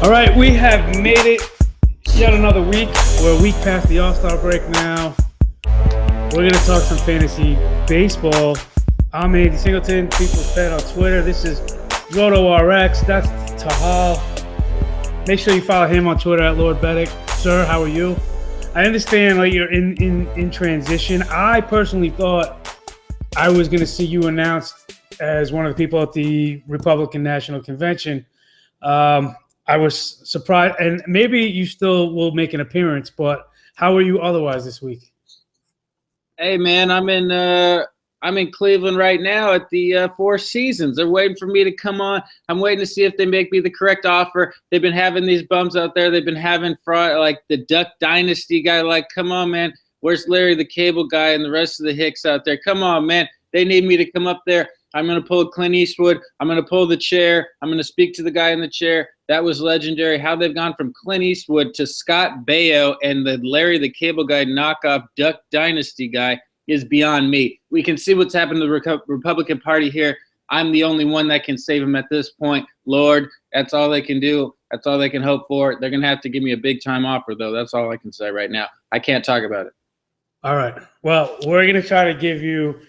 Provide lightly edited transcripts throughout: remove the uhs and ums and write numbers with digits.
All right, we have made it yet another week. We're a week past the All-Star break now. We're going to talk some fantasy baseball. I'm Andy Singleton, People's Pet on Twitter. This is RotoRX. That's Tehol. Make sure you follow him on Twitter at Lord Beddict. Sir, how are you? I understand you're in transition. I personally thought I was going to see you announced as one of the people at the Republican National Convention. I was surprised, and maybe you still will make an appearance, but how are you otherwise this week? Hey, man, I'm in Cleveland right now at the Four Seasons. They're waiting for me to come on. I'm waiting to see if they make me the correct offer. They've been having these bums out there. They've been having fraud, like the Duck Dynasty guy. Like, come on, man. Where's Larry the Cable Guy and the rest of the Hicks out there? Come on, man. They need me to come up there. I'm going to pull Clint Eastwood. I'm going to pull the chair. I'm going to speak to the guy in the chair. That was legendary. How they've gone from Clint Eastwood to Scott Baio and the Larry the Cable Guy knockoff Duck Dynasty guy is beyond me. We can see what's happened to the Republican Party here. I'm the only one that can save them at this point. Lord, that's all they can do. That's all they can hope for. They're going to have to give me a big-time offer, though. That's all I can say right now. I can't talk about it. All right. Well, we're going to try to give you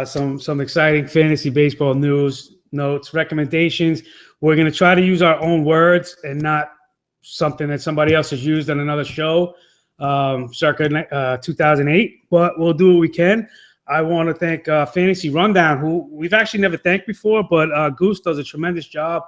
some exciting fantasy baseball news, notes, recommendations. We're going to try to use our own words and not something that somebody else has used on another show circa 2008, but we'll do what we can. I want to thank Fantasy Rundown, who we've actually never thanked before, but Goose does a tremendous job.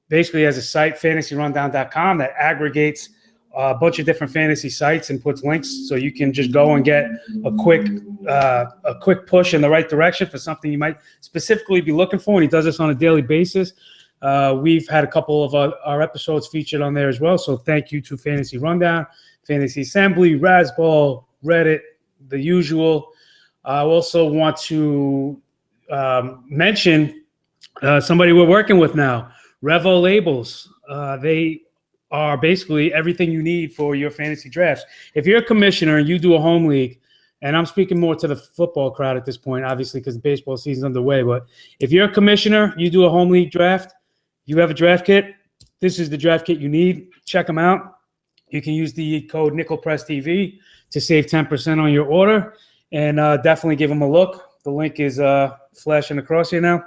Basically, has a site, fantasyrundown.com, that aggregates a bunch of different fantasy sites and puts links so you can just go and get a quick push in the right direction for something you might specifically be looking for. And he does this on a daily basis. We've had a couple of our episodes featured on there as well. So thank you to Fantasy Rundown, Fantasy Assembly, Razzball, Reddit, the usual. I also want to mention somebody we're working with now, Revo Labels. They are basically everything you need for your fantasy drafts. If you're a commissioner and you do a home league, and I'm speaking more to the football crowd at this point, obviously, because the baseball season's underway, but if you're a commissioner, you do a home league draft, you have a draft kit, this is the draft kit you need. Check them out. You can use the code NickelPressTV to save 10% on your order, and definitely give them a look. The link is flashing across here now.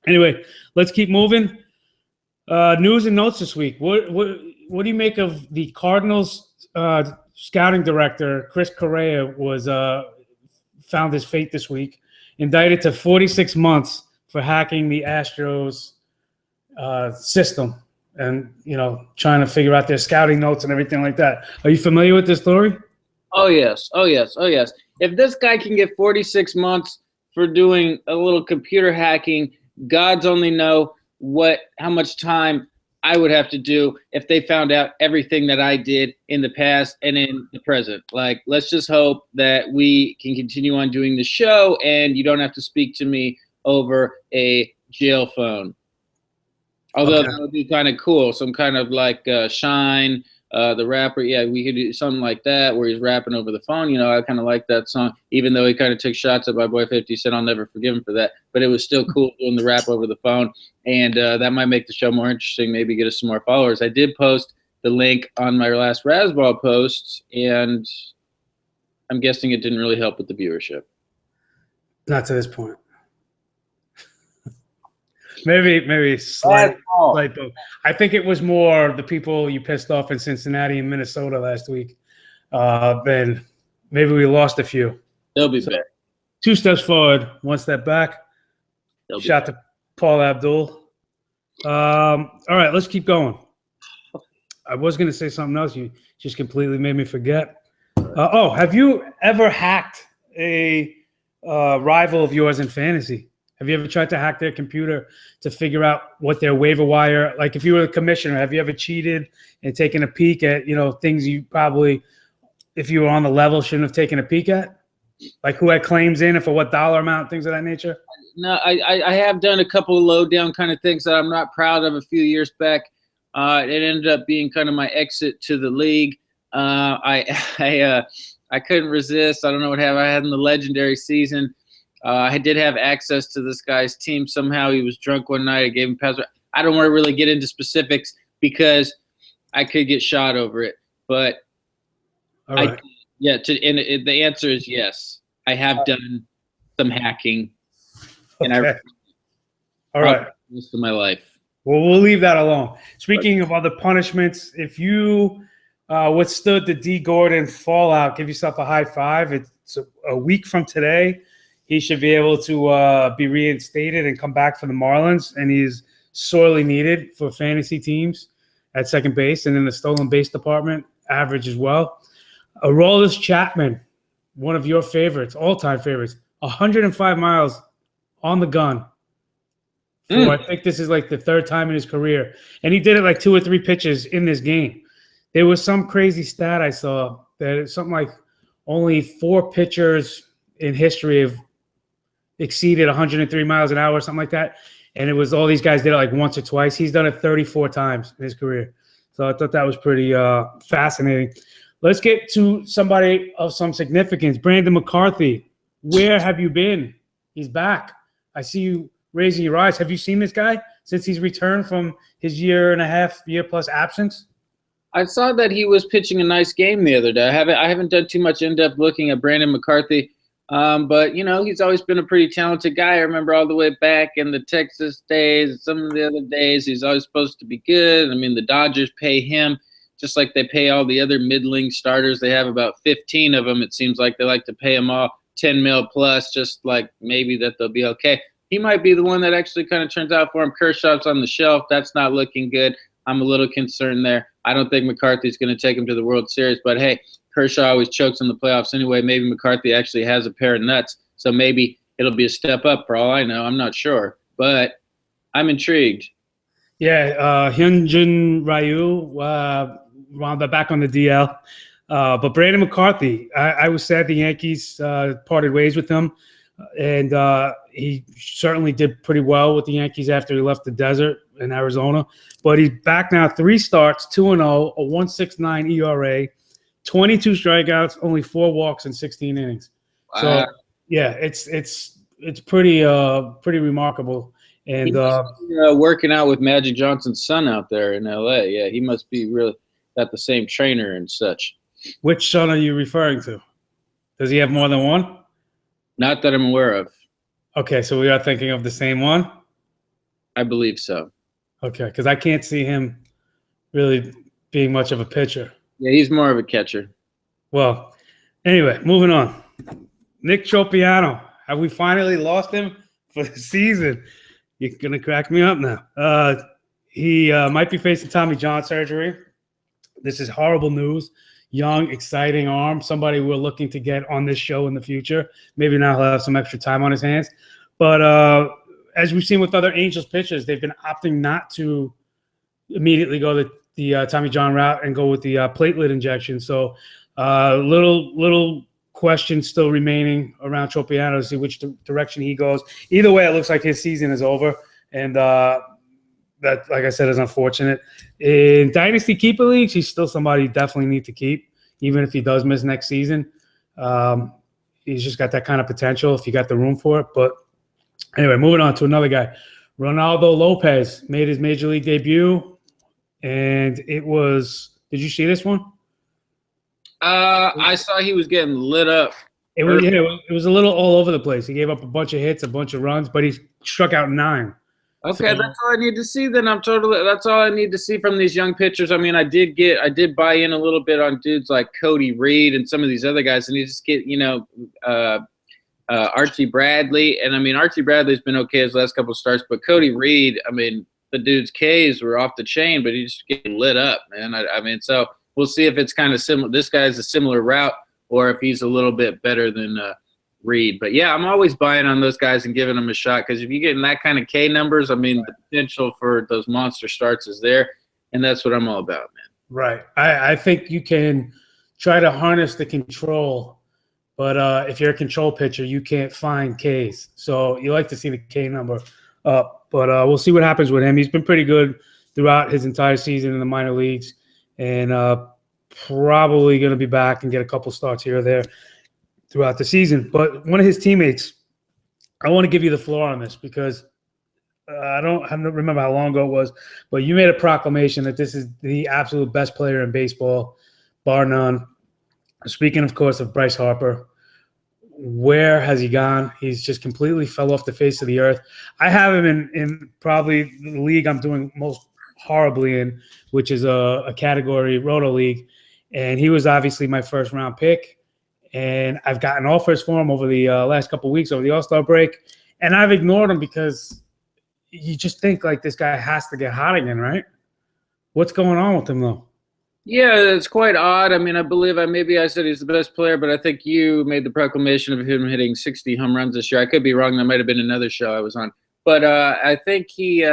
Anyway, let's keep moving. News and notes this week. What do you make of the Cardinals scouting director, Chris Correa, was found his fate this week, indicted to 46 months for hacking the Astros system and, trying to figure out their scouting notes and everything like that. Are you familiar with this story? Oh, yes. If this guy can get 46 months for doing a little computer hacking, gods only know how much time I would have to do if they found out everything that I did in the past and in the present. Like, let's just hope that we can continue on doing the show and you don't have to speak to me over a jail phone. Although that would be kind of cool. Some kind of like Shine, the rapper. Yeah, we could do something like that where he's rapping over the phone. I kind of like that song, even though he kind of took shots at my boy 50 Cent. I'll never forgive him for that. But it was still cool doing the rap over the phone. And that might make the show more interesting, maybe get us some more followers. I did post the link on my last Razzball post, and I'm guessing it didn't really help with the viewership. Not to this point. Maybe slight. I think it was more the people you pissed off in Cincinnati and Minnesota last week. Then maybe we lost a few. They'll be back. 2 steps forward, 1 step back. Shout to Paul Abdul. All right, let's keep going. I was going to say something else. You just completely made me forget. Have you ever hacked a rival of yours in fantasy? Have you ever tried to hack their computer to figure out what their waiver wire, like if you were a commissioner, have you ever cheated and taken a peek at, things you probably, if you were on the level, shouldn't have taken a peek at? Like who had claims in and for what dollar amount, things of that nature? No, I have done a couple of low down kind of things that I'm not proud of a few years back. It ended up being kind of my exit to the league. I couldn't resist. I don't know what happened. I had in the legendary season. I did have access to this guy's team. Somehow he was drunk one night. I gave him password. I don't want to really get into specifics, because I could get shot over it. But All right. The answer is yes. I have done some hacking, and Okay. All right. Most of my life. Well, we'll leave that alone. Speaking of other punishments, if you withstood the D. Gordon fallout, give yourself a high five. It's a week from today. He should be able to be reinstated and come back for the Marlins, and he's sorely needed for fantasy teams at second base and in the stolen base department, average as well. Aroldis Chapman, one of your favorites, all-time favorites, 105 miles on the gun. I think this is like the third time in his career. And he did it like 2 or 3 pitches in this game. There was some crazy stat I saw that it's something like only 4 pitchers in history have exceeded 103 miles an hour or something like that. And it was all these guys did it like once or twice. He's done it 34 times in his career. So I thought that was pretty fascinating. Let's get to somebody of some significance. Brandon McCarthy, where have you been? He's back. I see you raising your eyes. Have you seen this guy since he's returned from his year-plus absence? I saw that he was pitching a nice game the other day. I haven't done too much in-depth looking at Brandon McCarthy, but he's always been a pretty talented guy. I remember all the way back in the Texas days, some of the other days, he's always supposed to be good. I mean, the Dodgers pay him just like they pay all the other middling starters. They have about 15 of them. It seems like they like to pay them all 10 mil plus, just like maybe that they'll be okay. He might be the one that actually kind of turns out for him. Kershaw's on the shelf. That's not looking good. I'm a little concerned there. I don't think McCarthy's going to take him to the World Series. But, hey, Kershaw always chokes in the playoffs anyway. Maybe McCarthy actually has a pair of nuts. So maybe it'll be a step up for all I know. I'm not sure. But I'm intrigued. Yeah, Hyunjin Ryu wound up back on the DL. But Brandon McCarthy, I was sad the Yankees parted ways with him. And he certainly did pretty well with the Yankees after he left the desert in Arizona. But he's back now, 3 starts, 2-0, a 1.69 ERA, 22 strikeouts, only 4 walks in 16 innings. Wow. So yeah, it's pretty remarkable. And he must be, working out with Magic Johnson's son out there in LA. Yeah, he must be really got the same trainer and such. Which son are you referring to? Does he have more than one? Not that I'm aware of. Okay, so we are thinking of the same one? I believe so. Okay, because I can't see him really being much of a pitcher. Yeah, he's more of a catcher. Well, anyway, moving on. Nick Tropeano. Have we finally lost him for the season? You're going to crack me up now. He might be facing Tommy John surgery. This is horrible news. Young, exciting arm, somebody we're looking to get on this show in the future. Maybe now he'll have some extra time on his hands. But as we've seen with other Angels pitchers, they've been opting not to immediately go the Tommy John route and go with the platelet injection. So little question still remaining around Tropeano to see which direction he goes. Either way, it looks like his season is over. And that, like I said, is unfortunate. In Dynasty Keeper Leagues, he's still somebody you definitely need to keep, even if he does miss next season. He's just got that kind of potential if you got the room for it. But anyway, moving on to another guy. Reynaldo Lopez made his Major League debut, and it was – did you see this one? I saw he was getting lit up. It was a little all over the place. He gave up a bunch of hits, a bunch of runs, but he struck out 9. Okay, so that's all I need to see. Then that's all I need to see from these young pitchers. I mean, I did buy in a little bit on dudes like Cody Reed and some of these other guys, and you just get Archie Bradley, and I mean Archie Bradley's been okay his last couple of starts, but Cody Reed, I mean the dude's Ks were off the chain, but he's just getting lit up, man. I mean, so we'll see if it's kind of similar. This guy's a similar route, or if he's a little bit better than Reed. But yeah, I'm always buying on those guys and giving them a shot, because if you get in that kind of K numbers, I mean, the potential for those monster starts is there, and that's what I'm all about, man. Right. I think you can try to harness the control, but if you're a control pitcher, you can't find Ks. So you like to see the K number up, but we'll see what happens with him. He's been pretty good throughout his entire season in the minor leagues, and probably going to be back and get a couple starts here or there throughout the season. But one of his teammates, I want to give you the floor on this, because I don't remember how long ago it was, but you made a proclamation that this is the absolute best player in baseball, bar none. Speaking, of course, of Bryce Harper, where has he gone? He's just completely fell off the face of the earth. I have him in probably the league I'm doing most horribly in, which is a category Roto League, and he was obviously my first round pick. And I've gotten offers for him over the last couple of weeks over the All-Star break, and I've ignored him because you just think like this guy has to get hot again, right? What's going on with him though? Yeah, it's quite odd. I mean, I believe maybe I said he's the best player, but I think you made the proclamation of him hitting 60 home runs this year. I could be wrong. That might have been another show I was on. But I think he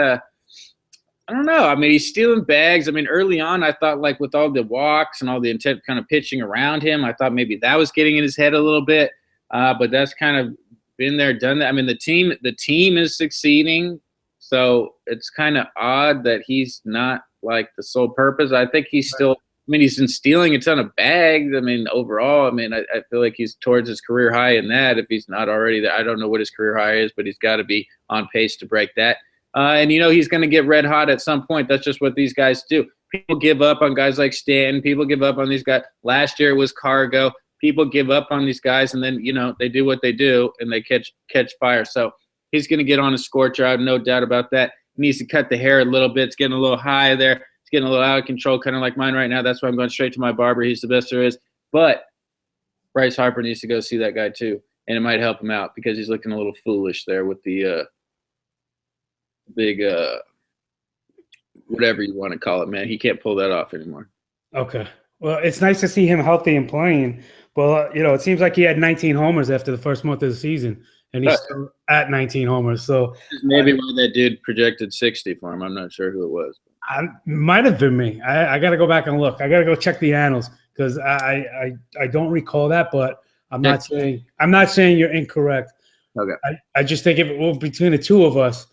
I don't know. I mean, he's stealing bags. I mean, early on, I thought like with all the walks and all the intent kind of pitching around him, I thought maybe that was getting in his head a little bit. But that's kind of been there, done that. I mean, the team is succeeding, so it's kind of odd that he's not like the sole purpose. I think he's still. I mean, he's been stealing a ton of bags. I mean, overall, I mean, I feel like he's towards his career high in that. If he's not already there, I don't know what his career high is, but he's got to be on pace to break that. And, you know, he's going to get red hot at some point. That's just what these guys do. People give up on guys like Stanton. People give up on these guys. Last year it was Cargo. People give up on these guys, and then, you know, they do what they do, and they catch fire. So he's going to get on a scorcher. I have no doubt about that. He needs to cut the hair a little bit. It's getting a little high there. It's getting a little out of control, kind of like mine right now. That's why I'm going straight to my barber. He's the best there is. But Bryce Harper needs to go see that guy too, and it might help him out because he's looking a little foolish there with the big whatever you want to call it, man. He can't pull that off anymore. Okay. Well, it's nice to see him healthy and playing. Well, you know, it seems like he had 19 homers after the first month of the season, and he's still at 19 homers. So maybe why that dude projected 60 for him. I'm not sure who it was. Might have been me. I got to go back and look. I got to go check the annals because I don't recall that, but I'm not saying you're incorrect. Okay. I just think if it were between the two of us,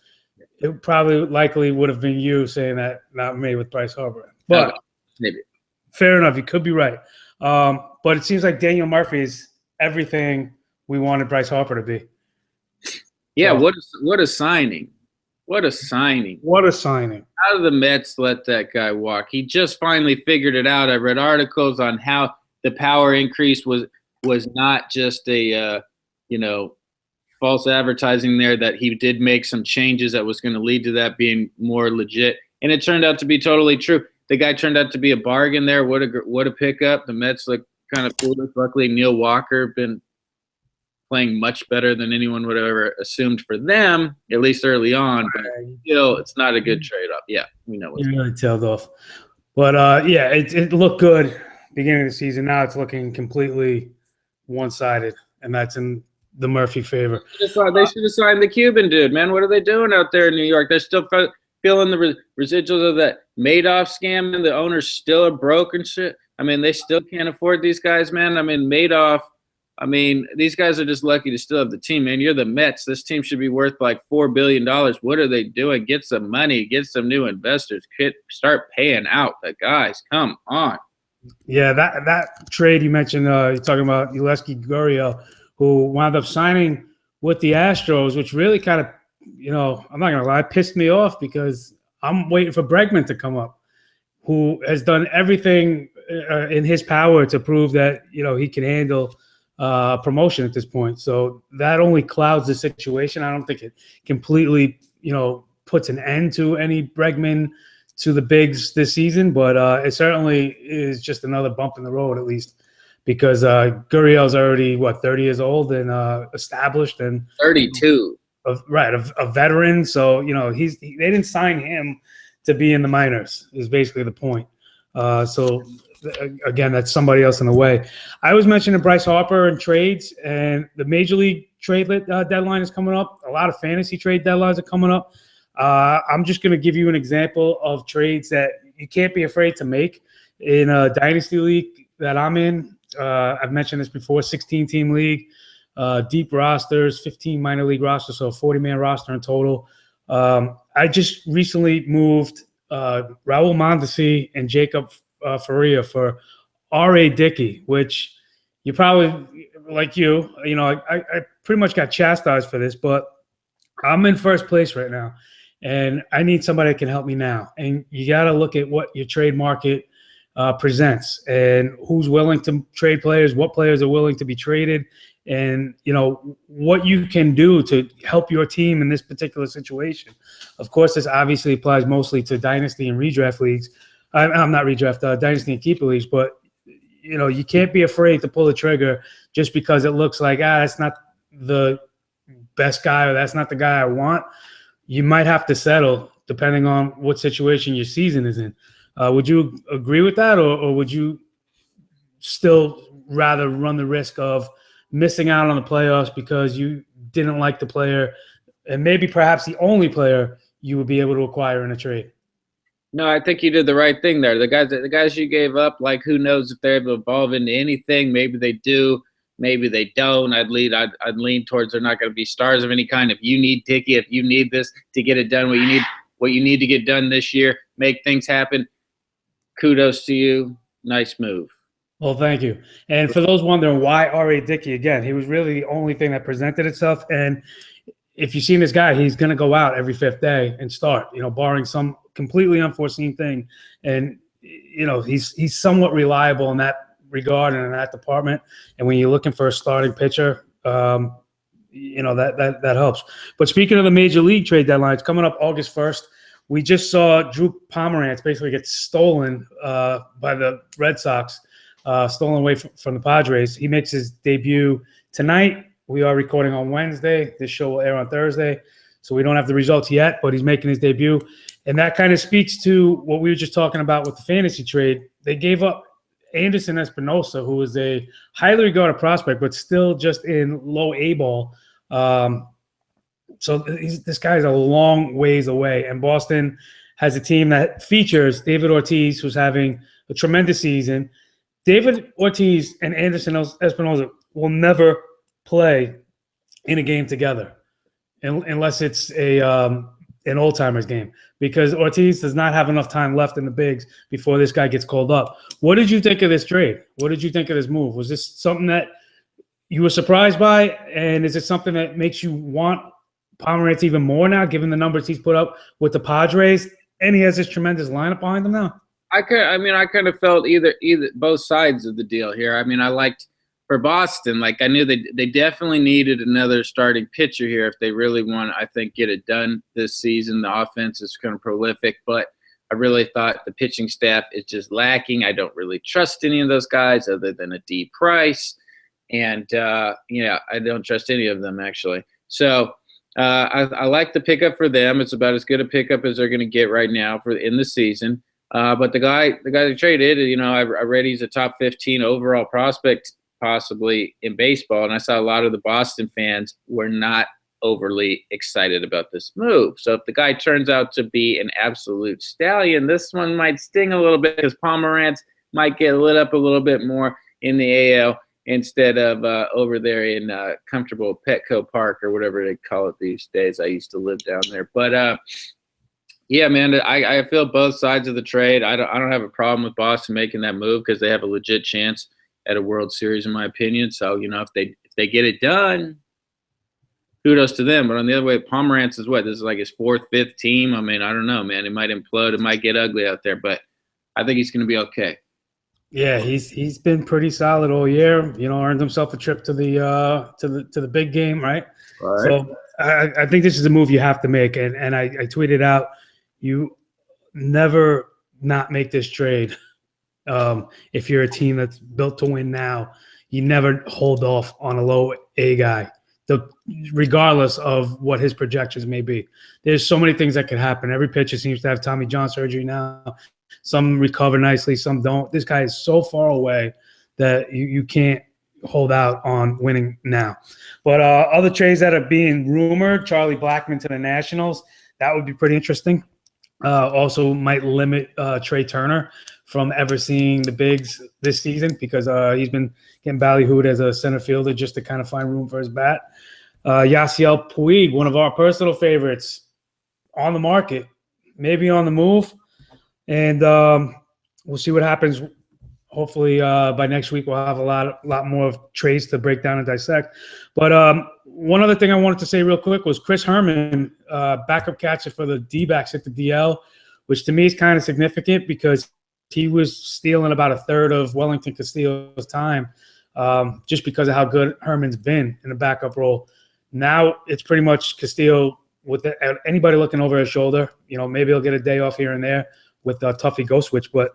it probably likely would have been you saying that, not me with Bryce Harper. But maybe. Fair enough. You could be right. But it seems like Daniel Murphy is everything we wanted Bryce Harper to be. Yeah, what a signing. What a signing. What a signing. How did the Mets let that guy walk? He just finally figured it out. I read articles on how the power increase was not just a false advertising there, that he did make some changes that was going to lead to that being more legit. And it turned out to be totally true. The guy turned out to be a bargain there. What a pickup. The Mets look kind of foolish. Luckily, Neil Walker been playing much better than anyone would have ever assumed for them, at least early on. But still, it's not a good trade-off. Yeah, we know. You really tailed off. But, yeah, it looked good beginning of the season. Now it's looking completely one-sided, and that's in the Murphy favor. They should have signed the Cuban dude, man. What are they doing out there in New York? They're still feeling the residuals of that Madoff scam, and the owners still are broke and shit. I mean, they still can't afford these guys, man. I mean, Madoff, these guys are just lucky to still have the team, man. You're the Mets. This team should be worth like $4 billion. What are they doing? Get some money. Get some new investors. Start paying out the guys. Come on. Yeah, that trade you mentioned, you're talking about Yulesky Gurriel, who wound up signing with the Astros, which really kind of, I'm not going to lie, pissed me off because I'm waiting for Bregman to come up, who has done everything in his power to prove that, he can handle promotion at this point. So that only clouds the situation. I don't think it completely, puts an end to any Bregman to the bigs this season, but it certainly is just another bump in the road, at least, because Gurriel's already, 30 years old and established, and 32. A veteran. So, they didn't sign him to be in the minors is basically the point. So, again, that's somebody else in the way. I was mentioning Bryce Harper and trades, and the Major League trade deadline is coming up. A lot of fantasy trade deadlines are coming up. I'm just going to give you an example of trades that you can't be afraid to make in a Dynasty League that I'm in. I've mentioned this before, 16-team league, deep rosters, 15 minor league rosters, so a 40-man roster in total. I just recently moved Raul Mondesi and Jacob Faria for R.A. Dickey, which you probably, like I pretty much got chastised for this, but I'm in first place right now. and I need somebody that can help me now. And you got to look at what your trade market presents and who's willing to trade players, what players are willing to be traded, and what you can do to help your team in this particular situation. Of course, this obviously applies mostly to dynasty and redraft leagues. I'm not redraft, dynasty and keeper leagues, but you can't be afraid to pull the trigger just because it looks like that's not the best guy or that's not the guy I want. You might have to settle depending on what situation your season is in. Would you agree with that, or would you still rather run the risk of missing out on the playoffs because you didn't like the player and maybe perhaps the only player you would be able to acquire in a trade? No, I think you did the right thing there. The guys you gave up, like, who knows if they're able to evolve into anything. Maybe they do, maybe they don't. I'd lean towards they're not going to be stars of any kind. If you need Dickey, if you need this to get it done, what you need to get done this year, make things happen, kudos to you. Nice move. Well, thank you. And for those wondering why R.A. Dickey, again, he was really the only thing that presented itself. And if you've seen this guy, he's going to go out every fifth day and start, barring some completely unforeseen thing. And, he's somewhat reliable in that regard and in that department. And when you're looking for a starting pitcher, that helps. But speaking of the major league trade deadlines, coming up August 1st, we just saw Drew Pomeranz basically get stolen by the Red Sox, stolen away from the Padres. He makes his debut tonight. We are recording on Wednesday. This show will air on Thursday, so we don't have the results yet, but he's making his debut. And that kind of speaks to what we were just talking about with the fantasy trade. They gave up Anderson Espinosa, who is a highly regarded prospect, but still just in low A ball. So this guy is a long ways away. And Boston has a team that features David Ortiz, who's having a tremendous season. David Ortiz and Anderson Espinosa will never play in a game together unless it's an old-timers game, because Ortiz does not have enough time left in the bigs before this guy gets called up. What did you think of this trade? What did you think of this move? Was this something that you were surprised by, and is it something that makes you want Pomeranz even more now, given the numbers he's put up with the Padres, and he has this tremendous lineup behind him now? I kind of felt either both sides of the deal here. I liked for Boston, I knew they definitely needed another starting pitcher here if they really want to, I think, get it done this season. The offense is kind of prolific, but I really thought the pitching staff is just lacking. I don't really trust any of those guys other than a D Price, and I don't trust any of them actually. So I like the pickup for them. It's about as good a pickup as they're going to get right now in the season. But the guy they traded, I read he's a top 15 overall prospect possibly in baseball, and I saw a lot of the Boston fans were not overly excited about this move. So if the guy turns out to be an absolute stallion, this one might sting a little bit because Pomeranz might get lit up a little bit more in the AL instead of over there in comfortable Petco Park or whatever they call it these days. I used to live down there. But yeah, man, I feel both sides of the trade. I don't have a problem with Boston making that move because they have a legit chance at a World Series, in my opinion. So, if they get it done, kudos to them. But on the other way, Pomeranz is what? This is like his fourth, fifth team. I don't know, man. It might implode. It might get ugly out there, but I think he's going to be okay. Yeah, he's been pretty solid all year. Earned himself a trip to the big game, right? So I think this is a move you have to make, and I tweeted out, you never not make this trade. If you're a team that's built to win now, you never hold off on a low A guy, regardless of what his projections may be. There's so many things that could happen. Every pitcher seems to have Tommy John surgery now. Some recover nicely, some don't. This guy is so far away that you can't hold out on winning now. But other trades that are being rumored, Charlie Blackmon to the Nationals, that would be pretty interesting. Also might limit Trey Turner from ever seeing the bigs this season because he's been getting ballyhooed as a center fielder just to kind of find room for his bat. Yasiel Puig, one of our personal favorites, on the market, maybe on the move. And we'll see what happens hopefully by next week we'll have a lot more of Trayce to break down and dissect. But one other thing I wanted to say real quick was Chris Herman, backup catcher for the D-backs at the DL, which to me is kind of significant because he was stealing about a third of Wellington Castillo's time just because of how good Herman's been in the backup role. Now it's pretty much Castillo with anybody looking over his shoulder. Maybe he'll get a day off here and there with Tuffy Ghost Switch, but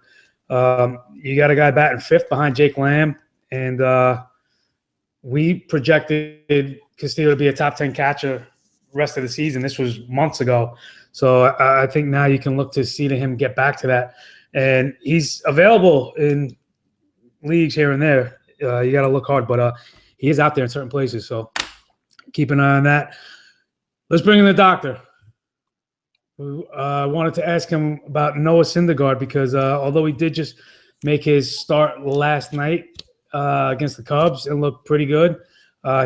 you got a guy batting fifth behind Jake Lamb, and we projected Castillo to be a top 10 catcher rest of the season. This was months ago. So I think now you can look to see him get back to that. And he's available in leagues here and there. You got to look hard, but he is out there in certain places. So keep an eye on that. Let's bring in the doctor. I wanted to ask him about Noah Syndergaard because although he did just make his start last night against the Cubs and looked pretty good,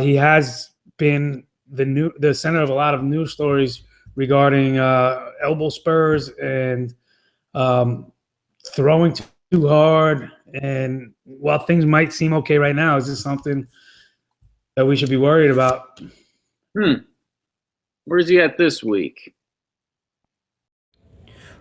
he has been the center of a lot of news stories regarding elbow spurs and throwing too hard. And while things might seem okay right now, is this something that we should be worried about? Where's he at this week?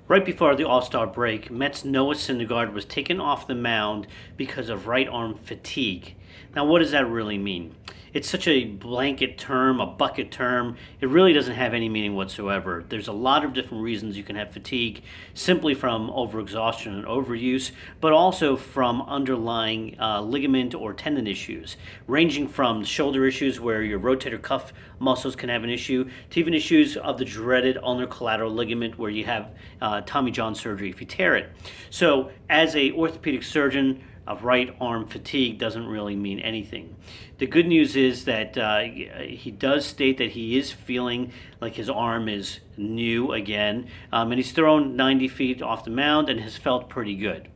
Right before the All-Star break, Mets' Noah Syndergaard was taken off the mound because of right arm fatigue. Now, what does that really mean? It's such a blanket term, a bucket term. It really doesn't have any meaning whatsoever. There's a lot of different reasons you can have fatigue, simply from overexhaustion and overuse, but also from underlying ligament or tendon issues, ranging from shoulder issues where your rotator cuff muscles can have an issue, to even issues of the dreaded ulnar collateral ligament where you have Tommy John surgery if you tear it. So as a orthopedic surgeon, of right arm fatigue doesn't really mean anything. The good news is that he does state that he is feeling like his arm is new again, and he's thrown 90 feet off the mound and has felt pretty good.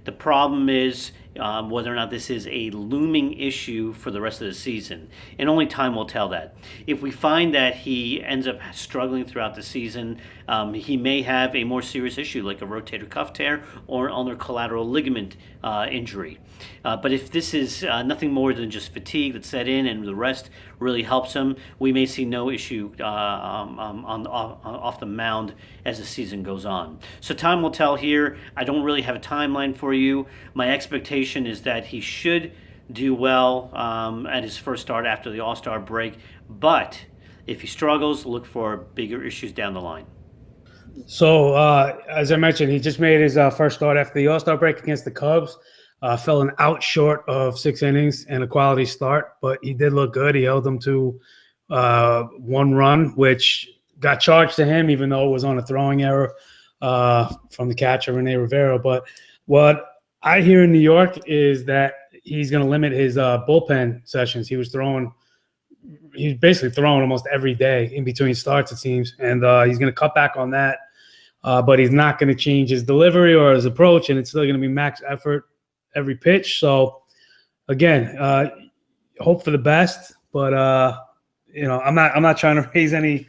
The problem is whether or not this is a looming issue for the rest of the season, and only time will tell that. If we find that he ends up struggling throughout the season, he may have a more serious issue like a rotator cuff tear or ulnar collateral ligament injury. But if this is nothing more than just fatigue that set in and the rest really helps him, we may see no issue off the mound as the season goes on. So time will tell here. I don't really have a timeline for you. My expectation is that he should do well at his first start after the All-Star break, but if he struggles, look for bigger issues down the line. So as I mentioned, he just made his first start after the All-Star break against the Cubs. Fell an out short of 6 innings and a quality start, but he did look good. He held them to 1 run, which got charged to him, even though it was on a throwing error from the catcher, Rene Rivera. But what I hear in New York is that he's going to limit his bullpen sessions. He's basically throwing almost every day in between starts, it seems, and he's going to cut back on that. But he's not going to change his delivery or his approach, and it's still going to be max effort every pitch. So again, hope for the best, but I'm not trying to raise any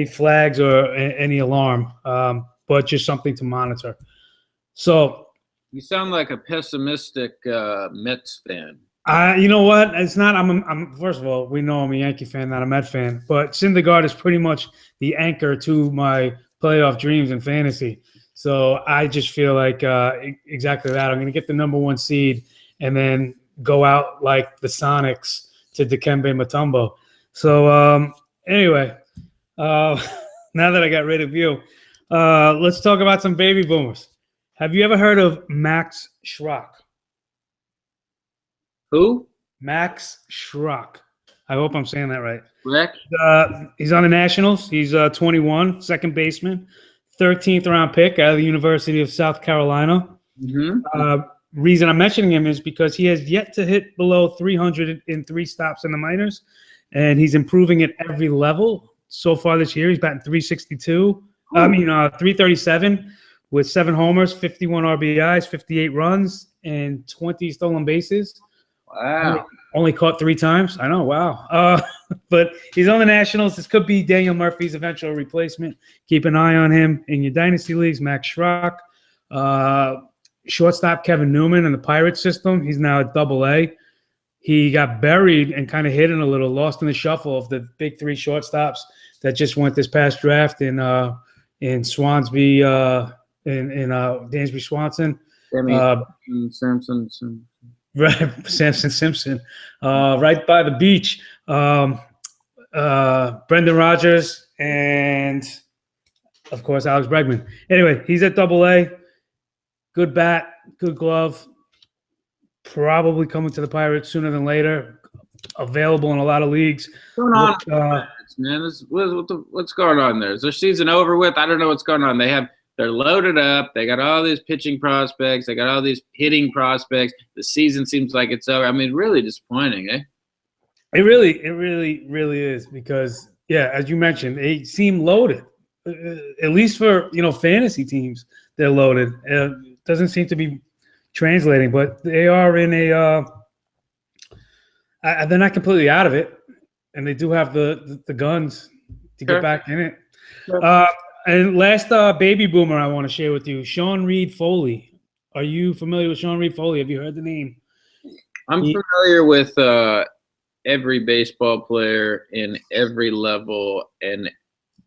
flags or any alarm, but just something to monitor. So you sound like a pessimistic Mets fan. You know what? It's not. I'm first of all, we know I'm a Yankee fan, not a Met fan, but Syndergaard is pretty much the anchor to my playoff dreams in fantasy. So I just feel like exactly that. I'm going to get the number 1 seed and then go out like the Sonics to Dikembe Mutombo. So anyway, now that I got rid of you, let's talk about some baby boomers. Have you ever heard of Max Schrock? Who? Max Schrock. I hope I'm saying that right. Correct. He's on the Nationals. He's 21, second baseman. 13th round pick out of the University of South Carolina. Reason I'm mentioning him is because he has yet to hit below 300 in 3 stops in the minors, and he's improving at every level. So far this year, he's batting 337 with 7 homers, 51 RBIs, 58 runs, and 20 stolen bases. Wow. Only caught 3 times. I know. Wow. But he's on the Nationals. This could be Daniel Murphy's eventual replacement. Keep an eye on him in your dynasty leagues. Max Schrock. shortstop Kevin Newman in the Pirates system. He's now at Double-A. He got buried and kind of hidden a little, lost in the shuffle of the big three shortstops that just went this past draft in Swansby, in Dansby Swanson. Samson. Right, Samson Simpson, right by the beach. Brendan Rodgers and, of course, Alex Bregman. Anyway, he's at Double-A. Good bat, good glove. Probably coming to the Pirates sooner than later. Available in a lot of leagues. What's going on, man? What's going on there? Is their season over with? I don't know what's going on. They're loaded up. They got all these pitching prospects. They got all these hitting prospects. The season seems like it's over. I mean, really disappointing, eh? It really is because, yeah, as you mentioned, they seem loaded. At least for, fantasy teams, they're loaded. It doesn't seem to be translating, but they are in a they're not completely out of it, and they do have the guns to get back in it. Sure. And last baby boomer I want to share with you, Sean Reid-Foley. Are you familiar with Sean Reid-Foley? Have you heard the name? I'm familiar with every baseball player in every level, and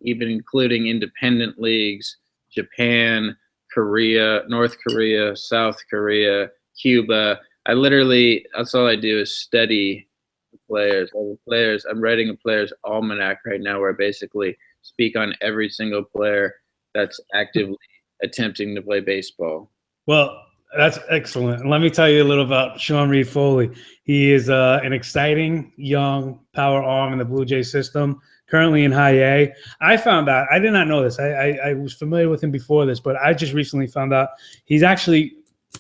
even including independent leagues, Japan, Korea, North Korea, South Korea, Cuba. That's all I do is study the players. All the players. I'm writing a player's almanac right now where I basically speak on every single player that's actively attempting to play baseball. Well, that's excellent. And let me tell you a little about Sean Reid-Foley. He is an exciting young power arm in the Blue Jay system, currently in High A. I found out, I did not know this. I was familiar with him before this, but I just recently found out he's actually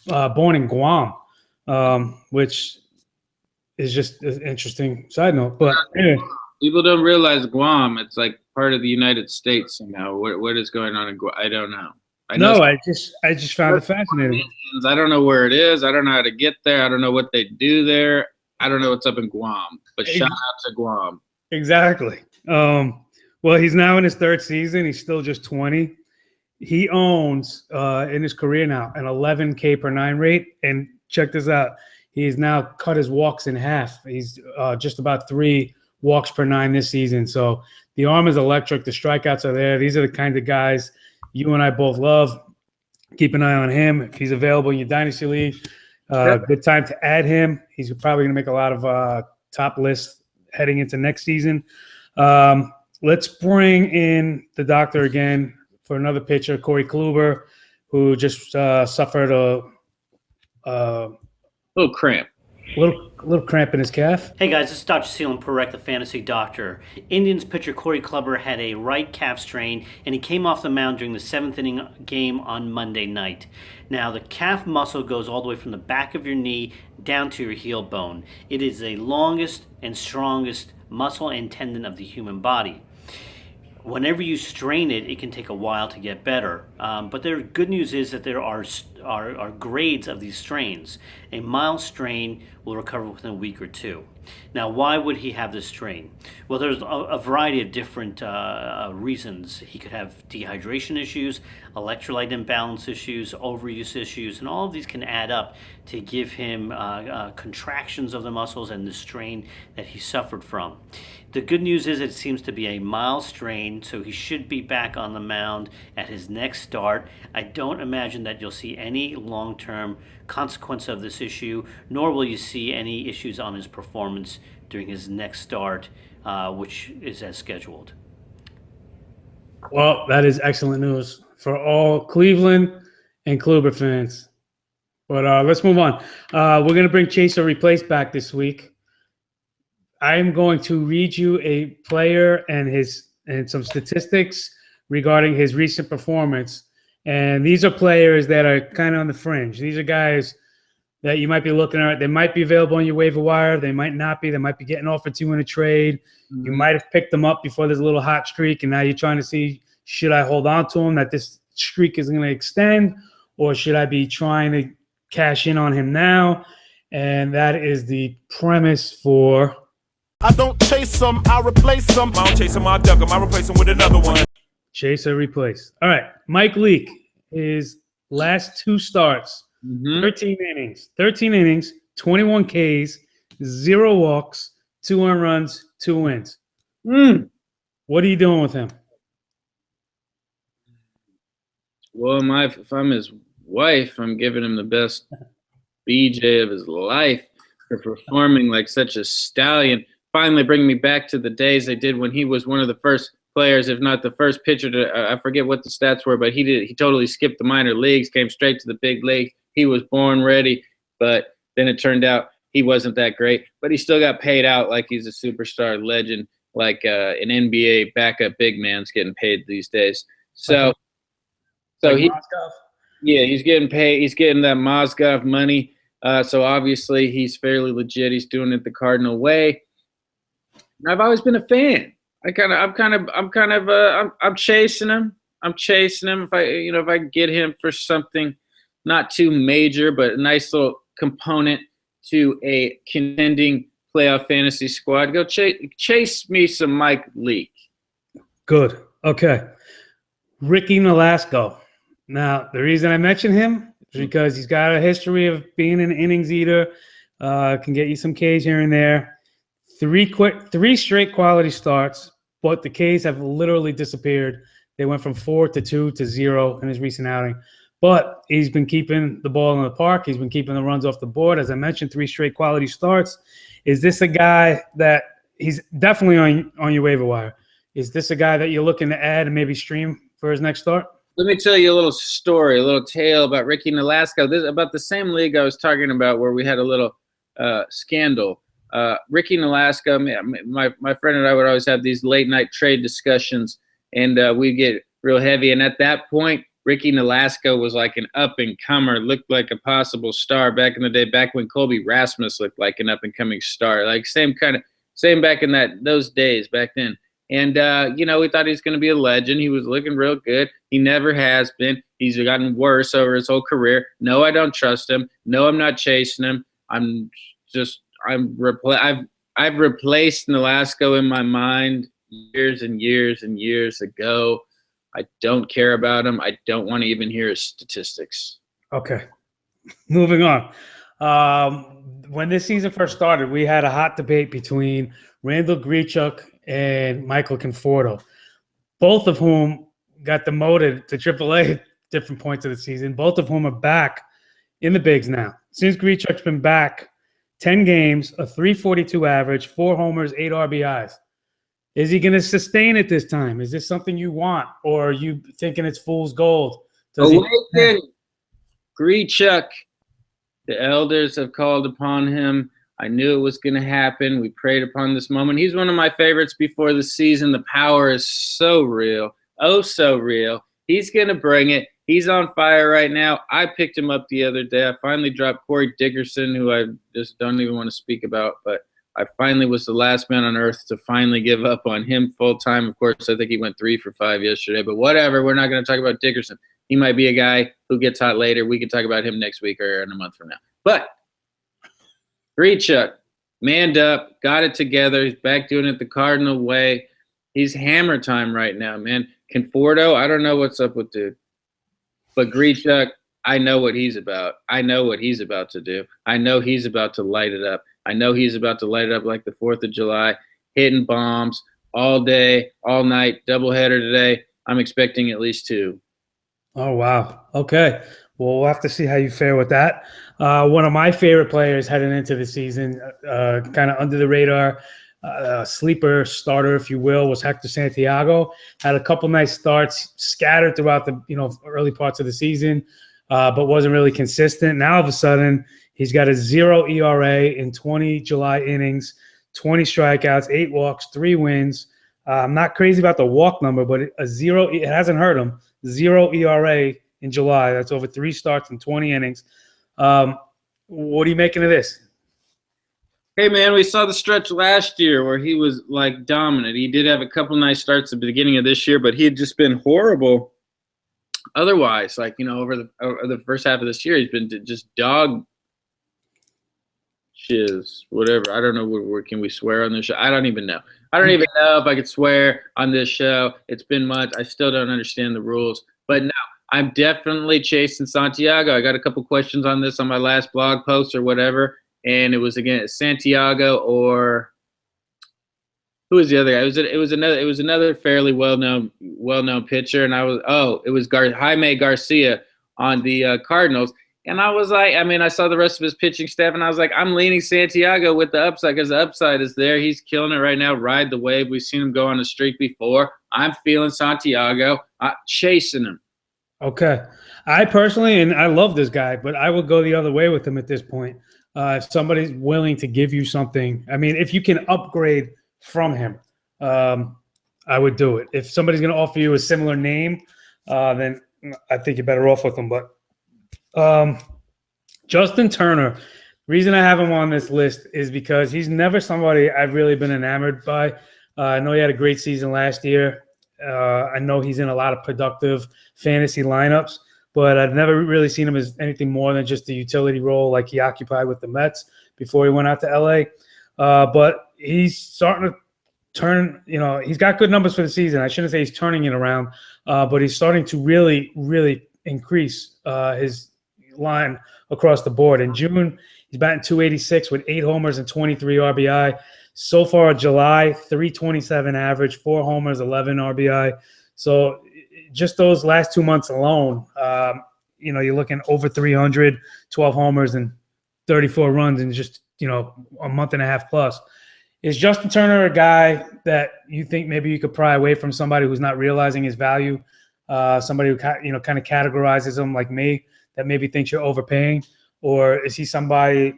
born in Guam, which is just an interesting side note. But anyway. People don't realize Guam, it's like part of the United States somehow. What is going on in Guam? I don't know. I just found it fascinating. I don't know where it is. I don't know how to get there. I don't know what they do there. I don't know what's up in Guam. But shout out to Guam. Exactly. Well, he's now in his third season. He's still just 20. He owns in his career now an 11 K per nine rate. And check this out. He's now cut his walks in half. He's just about 3 walks per 9 this season. So the arm is electric. The strikeouts are there. These are the kind of guys you and I both love. Keep an eye on him. If he's available in your dynasty league, good time to add him. He's probably going to make a lot of top lists heading into next season. Let's bring in the doctor again for another pitcher, Corey Kluber, who just suffered a little cramp. Little cramp in his calf. Hey guys, this is Dr. Selene Parekh, the fantasy doctor. Indians pitcher Corey Kluber had a right calf strain, and he came off the mound during the 7th inning game on Monday night. Now, the calf muscle goes all the way from the back of your knee down to your heel bone. It is the longest and strongest muscle and tendon of the human body. Whenever you strain it, it can take a while to get better. But the good news is that there are grades of these strains. A mild strain will recover within a week or 2. Now, why would he have this strain? Well, there's a variety of different reasons. He could have dehydration issues, electrolyte imbalance issues, overuse issues, and all of these can add up to give him contractions of the muscles and the strain that he suffered from. The good news is it seems to be a mild strain, so he should be back on the mound at his next start. I don't imagine that you'll see any long-term consequence of this issue, nor will you see any issues on his performance during his next start, which is as scheduled. Well, that is excellent news for all Cleveland and Kluber fans. But let's move on. We're going to bring Trayce Replace back this week. I'm going to read you a player and some statistics regarding his recent performance. And these are players that are kind of on the fringe. These are guys that you might be looking at. They might be available on your waiver wire. They might not be. They might be getting offered to you in a trade. Mm-hmm. You might have picked them up before there's a little hot streak, and now you're trying to see, should I hold on to him, that this streak is going to extend, or should I be trying to cash in on him now? And that is the premise for... I don't chase them, I replace them. I don't chase them, I duck them, I replace them with another one. Trayce Replace. All right, Mike Leake, his last 2 starts Mhm. 13 innings, 21 Ks, 0 walks, 2 earned runs, 2 wins. What are you doing with him? Well, if I'm his wife, I'm giving him the best BJ of his life for performing like such a stallion. Finally bringing me back to the days they did when he was one of the first players, if not the first pitcher to, I forget what the stats were, but he totally skipped the minor leagues, came straight to the big league. He was born ready, but then it turned out he wasn't that great, but he still got paid out like he's a superstar legend, like an NBA backup big man's getting paid these days. So he's getting paid. He's getting that Mozgov money. So obviously he's fairly legit. He's doing it the Cardinal way. And I've always been a fan. I'm chasing him. I'm chasing him. If I get him for something not too major, but a nice little component to a contending playoff fantasy squad, go chase me some Mike Leake. Good. Okay. Ricky Nolasco. Now, the reason I mention him is because he's got a history of being an innings eater, can get you some Ks here and there. 3 straight quality starts, but the Ks have literally disappeared. They went from 4 to 2 to 0 in his recent outing. But he's been keeping the ball in the park. He's been keeping the runs off the board. As I mentioned, 3 straight quality starts. Is this a guy that he's definitely on your waiver wire? Is this a guy that you're looking to add and maybe stream for his next start? Let me tell you a little story, a little tale about Ricky Nolasco. This about the same league I was talking about where we had a little scandal. Ricky Nolasco, my friend and I would always have these late night trade discussions, and we'd get real heavy. And at that point, Ricky Nolasco was like an up-and-comer, looked like a possible star back in the day, back when Colby Rasmus looked like an up-and-coming star. Like same back in those days back then. And, we thought he was going to be a legend. He was looking real good. He never has been. He's gotten worse over his whole career. No, I don't trust him. No, I'm not chasing him. I've replaced Nolasco in my mind years and years and years ago. I don't care about him. I don't want to even hear his statistics. Okay. Moving on. When this season first started, we had a hot debate between Randal Grichuk and Michael Conforto, both of whom got demoted to AAA at different points of the season, both of whom are back in the bigs now. Since Grichuk's been back, 10 games, a 3.42 average, 4 homers, 8 RBIs. Is he going to sustain it this time? Is this something you want, or are you thinking it's fool's gold? Awaken, Grichuk. The elders have called upon him. I knew it was going to happen. We prayed upon this moment. He's one of my favorites before the season. The power is so real. Oh, so real. He's going to bring it. He's on fire right now. I picked him up the other day. I finally dropped Corey Dickerson, who I just don't even want to speak about, but I finally was the last man on earth to finally give up on him full time. Of course, I think he went 3 for 5 yesterday, but whatever. We're not going to talk about Dickerson. He might be a guy who gets hot later. We can talk about him next week or in a month from now. But Grichuk, manned up, got it together. He's back doing it the Cardinal way. He's hammer time right now, man. Conforto, I don't know what's up with dude. But Grichuk, I know what he's about. I know what he's about to do. I know he's about to light it up. I know he's about to light it up like the 4th of July, hitting bombs all day, all night, doubleheader today. I'm expecting at least 2. Oh, wow. Okay. Well, we'll have to see how you fare with that. One of my favorite players heading into the season, kind of under the radar, sleeper starter, if you will, was Hector Santiago. Had a couple nice starts scattered throughout the early parts of the season, but wasn't really consistent. Now, all of a sudden, he's got a 0 ERA in 20 July innings, 20 strikeouts, 8 walks, 3 wins. I'm not crazy about the walk number, but a 0, it hasn't hurt him. 0 ERA in July. That's over 3 starts and 20 innings. What are you making of this? Hey, man, we saw the stretch last year where he was, like, dominant. He did have a couple nice starts at the beginning of this year, but he had just been horrible otherwise. Like, over the first half of this year, he's been just dog shiz, whatever. I don't know. Can we swear on this show? I don't even know. I don't even know if I could swear on this show. It's been months. I still don't understand the rules. But no, I'm definitely chasing Santiago. I got a couple questions on this on my last blog post or whatever, and it was again Santiago or who was the other guy? It was another fairly well known pitcher, and it was Jaime Garcia on the Cardinals. And I was like, I mean, I saw the rest of his pitching staff, and I was like, I'm leaning Santiago with the upside because the upside is there. He's killing it right now. Ride the wave. We've seen him go on a streak before. I'm feeling Santiago. I'm chasing him. Okay. I personally, and I love this guy, but I would go the other way with him at this point. If somebody's willing to give you something, I mean, if you can upgrade from him, I would do it. If somebody's going to offer you a similar name, then I think you're better off with them. But Justin Turner, reason I have him on this list is because he's never somebody I've really been enamored by. I know he had a great season last year. I know he's in a lot of productive fantasy lineups, but I've never really seen him as anything more than just a utility role like he occupied with the Mets before he went out to LA. But he's starting to turn, he's got good numbers for the season. I shouldn't say he's turning it around, but he's starting to really, really increase his line across the board. In June, he's batting .286 with 8 homers and 23 RBI. So far, July, 327 average, 4 homers, 11 RBI. So just those last 2 months alone, you're looking over 300, 12 homers and 34 runs in just, a month and a half plus. Is Justin Turner a guy that you think maybe you could pry away from somebody who's not realizing his value, somebody who, kind of categorizes him like me that maybe thinks you're overpaying? Or is he somebody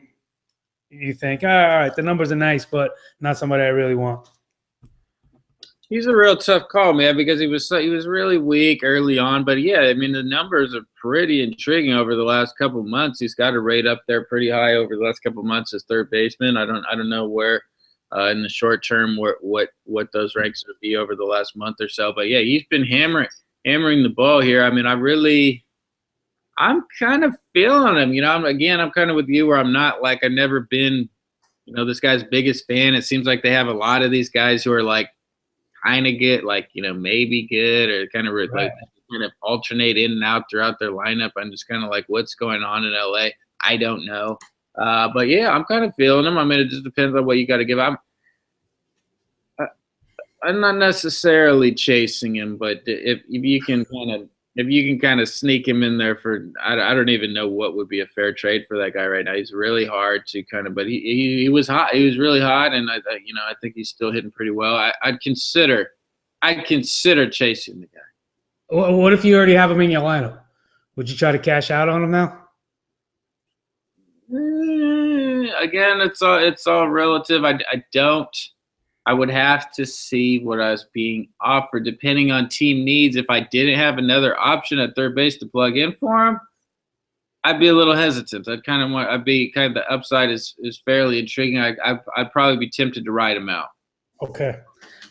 you think, all right, the numbers are nice, but not somebody I really want? He's a real tough call, man, because he was really weak early on. But yeah, I mean, the numbers are pretty intriguing over the last couple of months. He's got a rate up there pretty high over the last couple of months as third baseman. I don't know where in the short term what those ranks would be over the last month or so. But yeah, he's been hammering the ball here. I mean, I'm kind of feeling him. I'm kind of with you where I'm not like I've never been, this guy's biggest fan. It seems like they have a lot of these guys who are like kind of good, like, maybe good or kind of right. Like kind of alternate in and out throughout their lineup. I'm just kind of like, what's going on in LA? I don't know. But yeah, I'm kind of feeling him. I mean, it just depends on what you got to give. I'm not necessarily chasing him, but if you can kind of sneak him in there for, I don't even know what would be a fair trade for that guy right now. He's really hard to but he was hot. He was really hot, and I think he's still hitting pretty well. I'd consider chasing the guy. What if you already have him in your lineup? Would you try to cash out on him now? Again, it's all relative. I would have to see what I was being offered depending on team needs. If I didn't have another option at third base to plug in for him, I'd be a little hesitant. The upside is fairly intriguing. I'd probably be tempted to ride him out. Okay.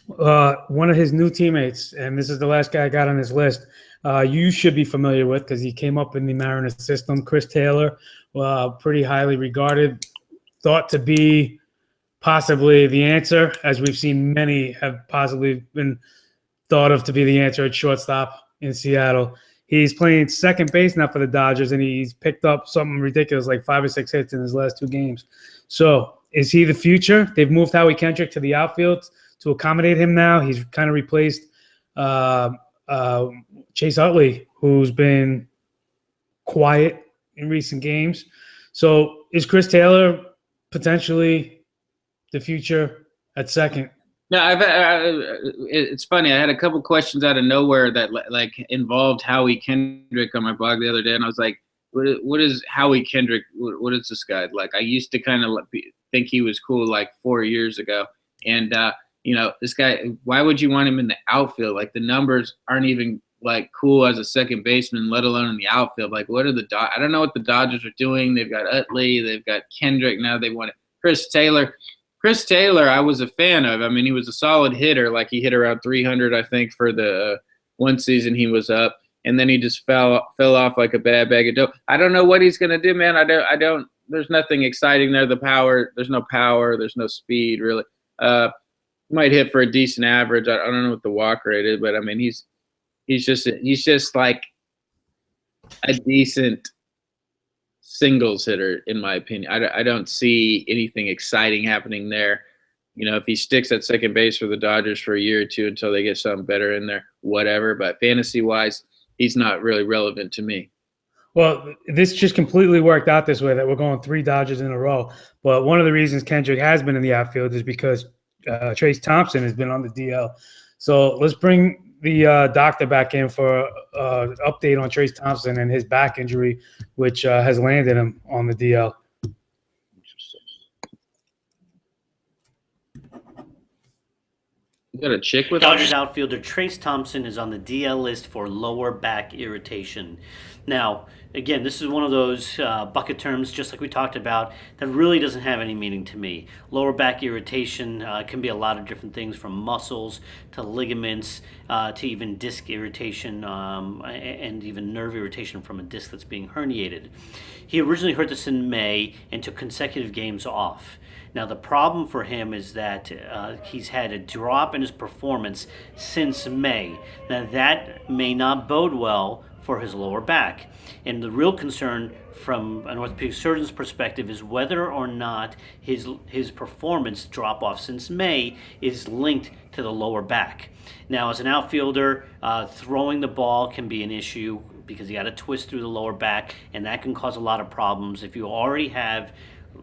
One of his new teammates, and this is the last guy I got on his list, you should be familiar with because he came up in the Mariners system. Chris Taylor, pretty highly regarded, thought to be possibly the answer, as we've seen many have possibly been thought of to be the answer at shortstop in Seattle. He's playing second base now for the Dodgers, and he's picked up something ridiculous like 5 or 6 hits in his last 2 games. So is he the future? They've moved Howie Kendrick to the outfield to accommodate him now. He's kind of replaced Chase Utley, who's been quiet in recent games. So is Chris Taylor potentially the future at second? No, it's funny. I had a couple questions out of nowhere that like involved Howie Kendrick on my blog the other day, and I was like, "What is Howie Kendrick? What is this guy like?" I used to kind of think he was cool like 4 years ago, and this guy. Why would you want him in the outfield? Like the numbers aren't even like cool as a second baseman, let alone in the outfield. Like what are I don't know what the Dodgers are doing. They've got Utley, they've got Kendrick. Now they want Chris Taylor. Chris Taylor, I was a fan of. I mean, he was a solid hitter. Like he hit around 300, I think, for the one season he was up, and then he just fell off like a bad bag of dough. I don't know what he's gonna do, man. I don't. There's nothing exciting there. There's no power. There's no speed really. Might hit for a decent average. I don't know what the walk rate is, but I mean, he's just like a decent singles hitter, in my opinion. I don't see anything exciting happening there. If he sticks at second base for the Dodgers for a year or two until they get something better in there, whatever. But fantasy-wise, he's not really relevant to me. Well, this just completely worked out this way that we're going 3 Dodgers in a row. But one of the reasons Kendrick has been in the outfield is because Trayce Thompson has been on the DL. So let's bring the doctor back in for an update on Trayce Thompson and his back injury, which has landed him on the DL. You got a chick with Dodgers outfielder Trayce Thompson is on the DL list for lower back irritation. Now, again, this is one of those bucket terms, just like we talked about, that really doesn't have any meaning to me. Lower back irritation can be a lot of different things, from muscles to ligaments to even disc irritation and even nerve irritation from a disc that's being herniated. He originally hurt this in May and took consecutive games off. Now, the problem for him is that he's had a drop in his performance since May. Now, that may not bode well for his lower back. And the real concern from an orthopedic surgeon's perspective is whether or not his performance drop-off since May is linked to the lower back. Now, as an outfielder, throwing the ball can be an issue because you got to twist through the lower back, and that can cause a lot of problems if you already have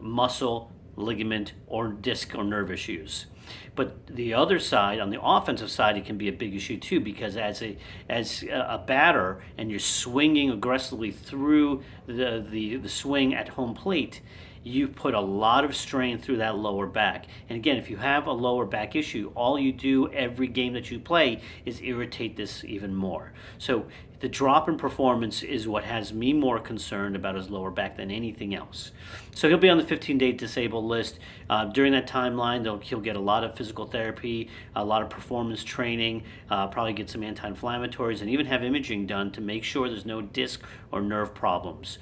muscle, ligament, or disc or nerve issues. But the other side, on the offensive side, it can be a big issue too, because as a batter and you're swinging aggressively through the swing at home plate, you put a lot of strain through that lower back. And again, if you have a lower back issue, all you do every game that you play is irritate this even more. So the drop in performance is what has me more concerned about his lower back than anything else. So he'll be on the 15-day disabled list. During that timeline, he'll get a lot of physical therapy, a lot of performance training, probably get some anti-inflammatories, and even have imaging done to make sure there's no disc or nerve problems.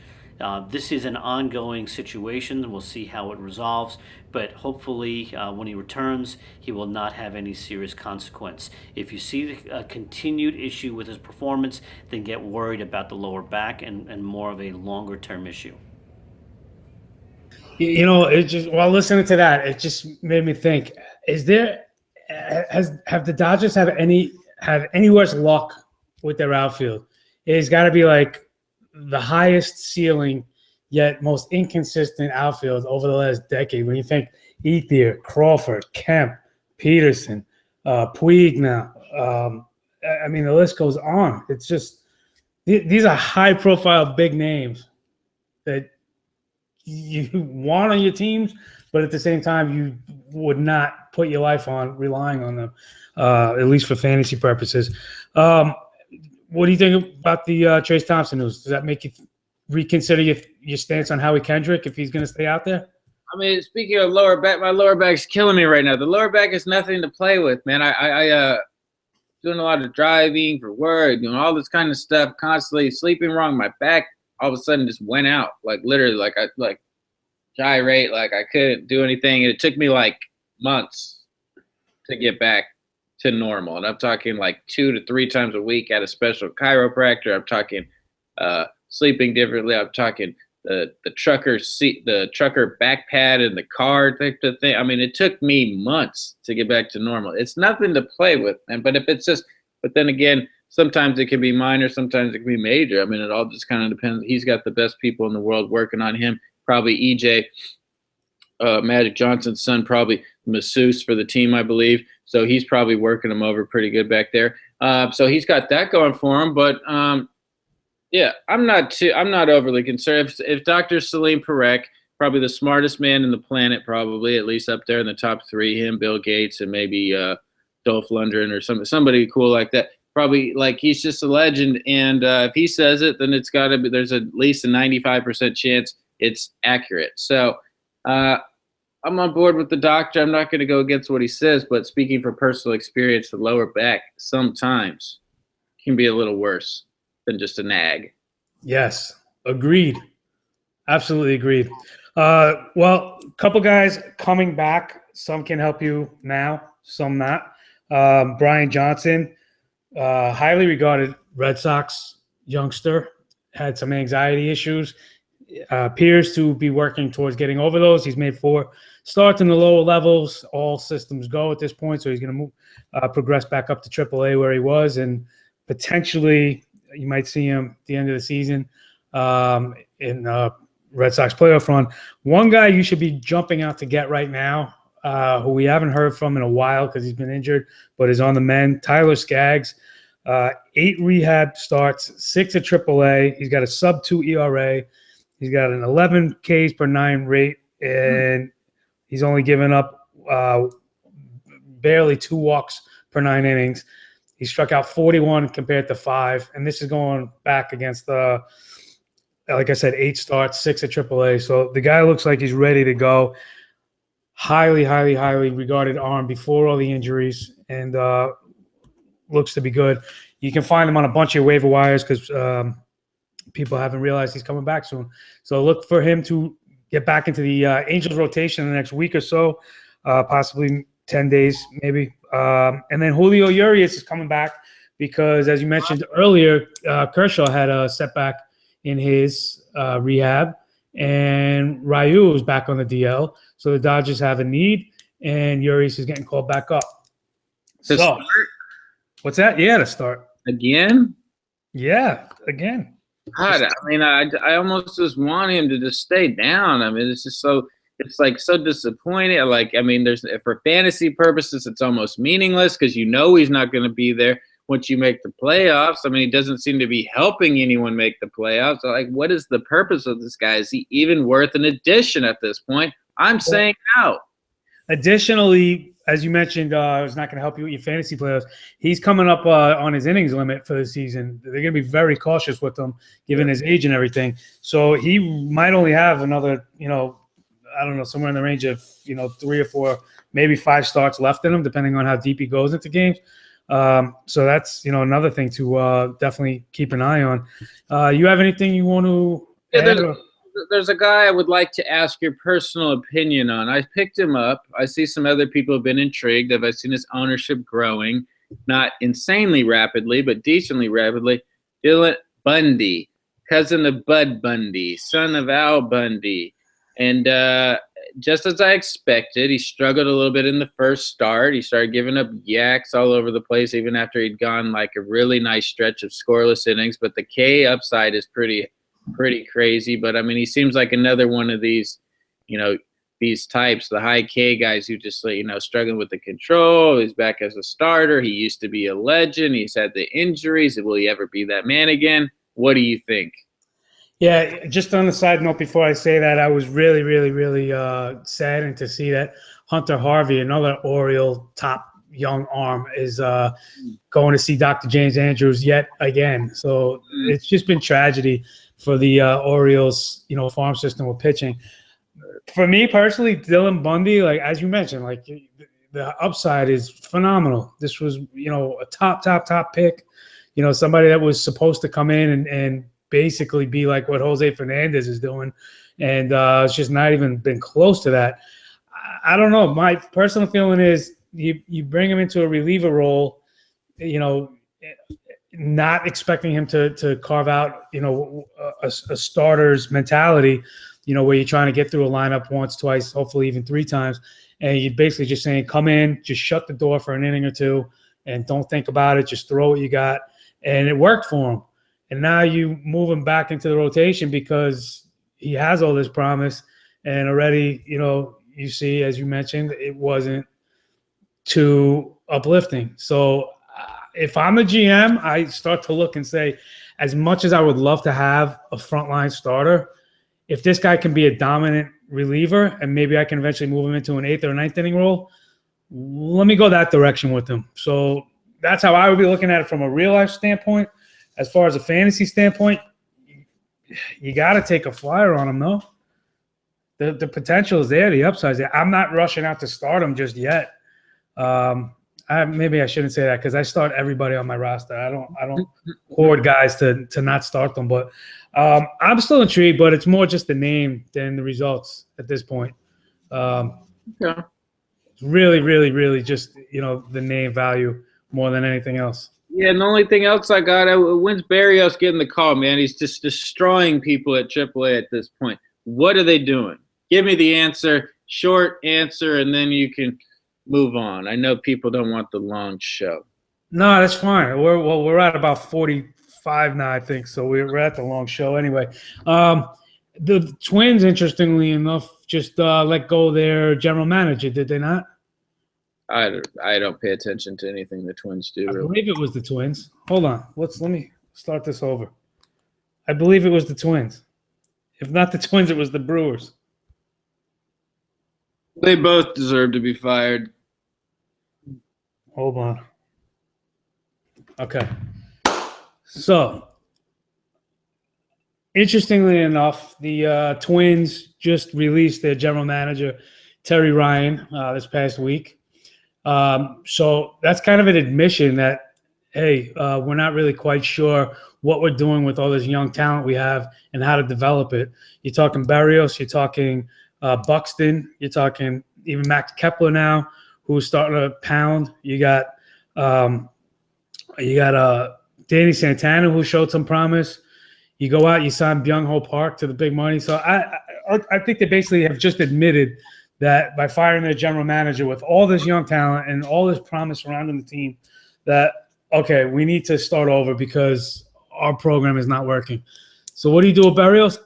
This is an ongoing situation, and we'll see how it resolves, but hopefully when he returns, he will not have any serious consequence. If you see a continued issue with his performance, then get worried about the lower back and more of a longer-term issue. It just, while listening to that, it just made me think, have the Dodgers have any worse luck with their outfield? It's got to be like the highest ceiling yet most inconsistent outfield over the last decade. When you think Ethier, Crawford, Kemp, Peterson, Puig now, the list goes on. It's just these are high-profile big names that you want on your teams, but at the same time, you would not put your life on relying on them, at least for fantasy purposes. What do you think about the Trayce Thompson news? Does that make you reconsider your stance on Howie Kendrick if he's going to stay out there? Speaking of lower back, my lower back's killing me right now. The lower back is nothing to play with, man. I doing a lot of driving for work, doing all this kind of stuff, constantly sleeping wrong. My back all of a sudden just went out, literally, I gyrate, I couldn't do anything. And it took me months to get back to normal. And I'm talking 2 to 3 times a week at a special chiropractor. I'm talking sleeping differently. I'm talking the trucker seat, the trucker back pad in the car type of thing. It took me months to get back to normal. It's nothing to play with, man. But then again, sometimes it can be minor, sometimes it can be major. It all just kind of depends. He's got the best people in the world working on him. Probably EJ, Magic Johnson's son, probably masseuse for the team, I believe. So he's probably working him over pretty good back there. So he's got that going for him. But yeah, I'm not overly concerned. If Dr. Selene Parekh, probably the smartest man in the planet, probably at least up there in the top 3, him, Bill Gates, and maybe Dolph Lundgren or somebody cool like that. Probably he's just a legend, and if he says it, then it's got to be. There's at least a 95% chance it's accurate. So I'm on board with the doctor. I'm not going to go against what he says, but speaking from personal experience, the lower back sometimes can be a little worse than just a nag. Yes, agreed. Absolutely agreed. Well, a couple guys coming back. Some can help you now, some not. Brian Johnson. Highly regarded Red Sox youngster, had some anxiety issues. Appears to be working towards getting over those. He's made 4 starts in the lower levels. All systems go at this point, so he's going to progress back up to AAA where he was, and potentially you might see him at the end of the season in Red Sox playoff run. One guy you should be jumping out to get right now, who we haven't heard from in a while because he's been injured, but is on the mend, Tyler Skaggs. 8 rehab starts, 6 at AAA. He's got a sub-2 ERA. He's got an 11 Ks per 9 rate, and he's only given up barely 2 walks per 9 innings. He struck out 41 compared to 5, and this is going back against like I said, 8 starts, 6 at AAA. So the guy looks like he's ready to go. Highly, highly, highly regarded arm before all the injuries, and looks to be good. You can find him on a bunch of waiver wires because people haven't realized he's coming back soon. So look for him to get back into the Angels rotation in the next week or so, possibly 10 days maybe. And then Julio Urias is coming back because, as you mentioned earlier, Kershaw had a setback in his rehab, and Ryu is back on the DL. So the Dodgers have a need, and Urias is getting called back up. To start? What's that? Yeah, to start. Again? Yeah, again. God, I mean, I almost just want him to just stay down. I mean, it's just so – it's, like, so disappointing. Like, I mean, for fantasy purposes, it's almost meaningless because you know he's not going to be there once you make the playoffs. I mean, he doesn't seem to be helping anyone make the playoffs. So, like, what is the purpose of this guy? Is he even worth an addition at this point? I'm saying out. Additionally, as you mentioned, it's not going to help you with your fantasy players. He's coming up on his innings limit for the season. They're going to be very cautious with him, given his age and everything. So he might only have another, I don't know, somewhere in the range of, 3 or 4, maybe 5 starts left in him, depending on how deep he goes into games. So that's, another thing to definitely keep an eye on. You have anything you want to add? There's a guy I would like to ask your personal opinion on. I picked him up. I see some other people have been intrigued. I've seen his ownership growing, not insanely rapidly, but decently rapidly. Dylan Bundy, cousin of Bud Bundy, son of Al Bundy. And just as I expected, he struggled a little bit in the first start. He started giving up yaks all over the place, even after he'd gone like a really nice stretch of scoreless innings. But the K upside is pretty crazy. But, I mean, he seems like another one of these, these types, the high K guys who just, struggling with the control. He's back as a starter. He used to be a legend. He's had the injuries. Will he ever be that man again? What do you think? Yeah, just on the side note, before I say that, I was really, really, really saddened to see that Hunter Harvey, another Oriole top young arm, is going to see Dr. James Andrews yet again. So it's just been tragedy for the Orioles, farm system with pitching. For me personally, Dylan Bundy, like as you mentioned, like the upside is phenomenal. This was, a top pick, somebody that was supposed to come in and basically be like what Jose Fernandez is doing, and it's just not even been close to that. I don't know. My personal feeling is you bring him into a reliever role, not expecting him to carve out, a starter's mentality, where you're trying to get through a lineup once, twice, hopefully even 3 times, and you're basically just saying, come in, just shut the door for an inning or 2, and don't think about it, just throw what you got, and it worked for him. And now you move him back into the rotation because he has all this promise. And already, you see, as you mentioned, it wasn't too uplifting. So if I'm a GM, I start to look and say, as much as I would love to have a frontline starter, if this guy can be a dominant reliever and maybe I can eventually move him into an 8th or 9th inning role, let me go that direction with him. So that's how I would be looking at it from a real life standpoint. As far as a fantasy standpoint, you got to take a flyer on him, though. The potential is there. The upside is there. I'm not rushing out to start him just yet. Maybe I shouldn't say that because I start everybody on my roster. I don't hoard guys to not start them. But I'm still intrigued, but it's more just the name than the results at this point. Yeah. It's really, really, really just, the name value more than anything else. Yeah, and the only thing else I got, when's Berrios getting the call, man? He's just destroying people at AAA at this point. What are they doing? Give me the answer, short answer, and then you can move on. I know people don't want the long show. No, that's fine. We're at about 45 now, I think, so we're at the long show anyway. The Twins, interestingly enough, just let go their general manager, did they not? I don't pay attention to anything the Twins do. I Really. believe it was the Twins. Hold on. Let me start this over. I believe it was the Twins. If not the Twins, it was the Brewers. They both deserve to be fired. Hold on. Okay. So, interestingly enough, the Twins just released their general manager, Terry Ryan, this past week. So that's kind of an admission that, hey, we're not really quite sure what we're doing with all this young talent we have and how to develop it. You're talking Berrios, you're talking Buxton, you're talking even Max Kepler now, who's starting to pound. You got Danny Santana, who showed some promise. You go out, you sign Byung-Ho Park to the big money. So I think they basically have just admitted that by firing their general manager with all this young talent and all this promise surrounding the team, that, okay, we need to start over because our program is not working. So what do you do with Berrios?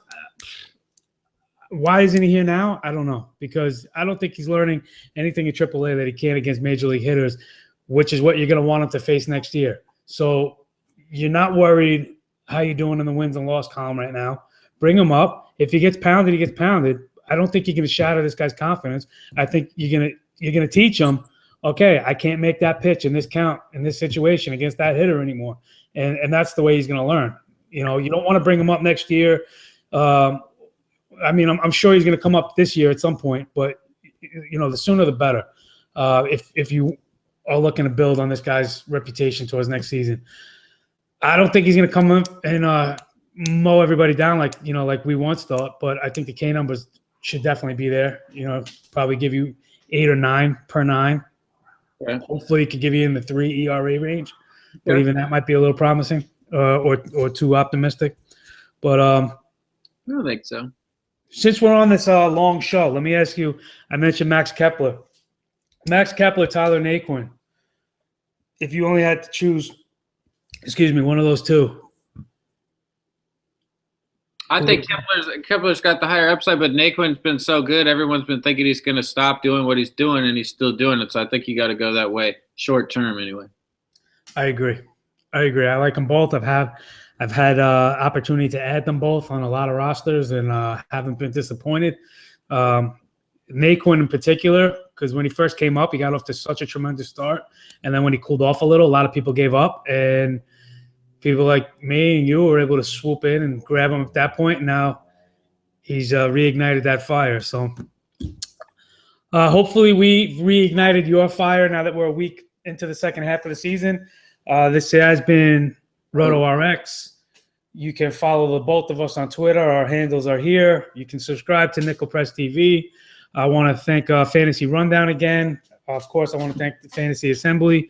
Why isn't he here now? I don't know, because I don't think he's learning anything in AAA that he can against major league hitters, which is what you're going to want him to face next year. So you're not worried how you're doing in the wins and loss column right now. Bring him up. If he gets pounded, he gets pounded. I don't think you're going to shatter this guy's confidence. I think you're going to teach him, okay, I can't make that pitch in this count, in this situation against that hitter anymore. And that's the way he's going to learn. You know, you don't want to bring him up next year. I mean, I'm sure he's going to come up this year at some point, but, you know, the sooner the better. If you are looking to build on this guy's reputation towards next season. I don't think he's going to come up and mow everybody down like we once thought, but I think the K numbers should definitely be there. You know, probably give you 8 or 9 per 9. Yeah. Hopefully, he could give you in the 3 ERA range, but even that might be a little promising or too optimistic. But I don't think so. Since we're on this long show, let me ask you. I mentioned Max Kepler, Tyler Naquin. If you only had to choose, one of those two. I think Kepler's got the higher upside, but Naquin's been so good. Everyone's been thinking he's going to stop doing what he's doing, and he's still doing it. So I think you got to go that way, short term anyway. I agree. I like them both. I've had opportunity to add them both on a lot of rosters and haven't been disappointed. Naquin in particular, because when he first came up, he got off to such a tremendous start, and then when he cooled off a little, a lot of people gave up, and people like me and you were able to swoop in and grab him at that point. And now he's reignited that fire. So hopefully we reignited your fire now that we're a week into the second half of the season. This has been RotoRx. You can follow the both of us on Twitter. Our handles are here. You can subscribe to Nickel Press TV. I want to thank Fantasy Rundown again. Of course, I want to thank the Fantasy Assembly,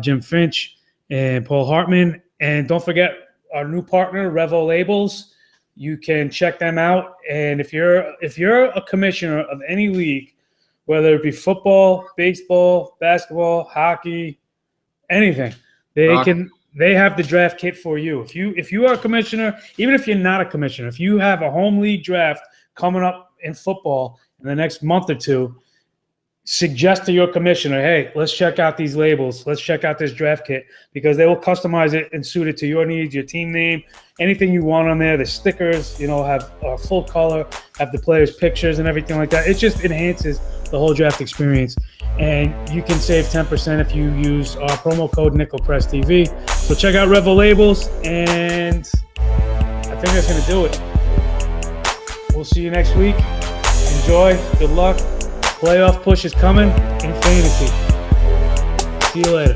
Jim Finch and Paul Hartman. And don't forget our new partner, Revo Labels. You can check them out. And if you're a commissioner of any league, whether it be football, baseball, basketball, hockey, anything, they have the draft kit for you. If you are a commissioner, even if you're not a commissioner, if you have a home league draft coming up in football in the next month or two, suggest to your commissioner, hey, let's check out these labels. Let's check out this draft kit, because they will customize it and suit it to your needs, your team name, anything you want on there. The stickers, have full color, have the players' pictures and everything like that. It just enhances the whole draft experience. And you can save 10% if you use our promo code NickelPressTV. So check out Revo Labels, and I think that's going to do it. We'll see you next week. Enjoy. Good luck. Playoff push is coming in fantasy. See you later.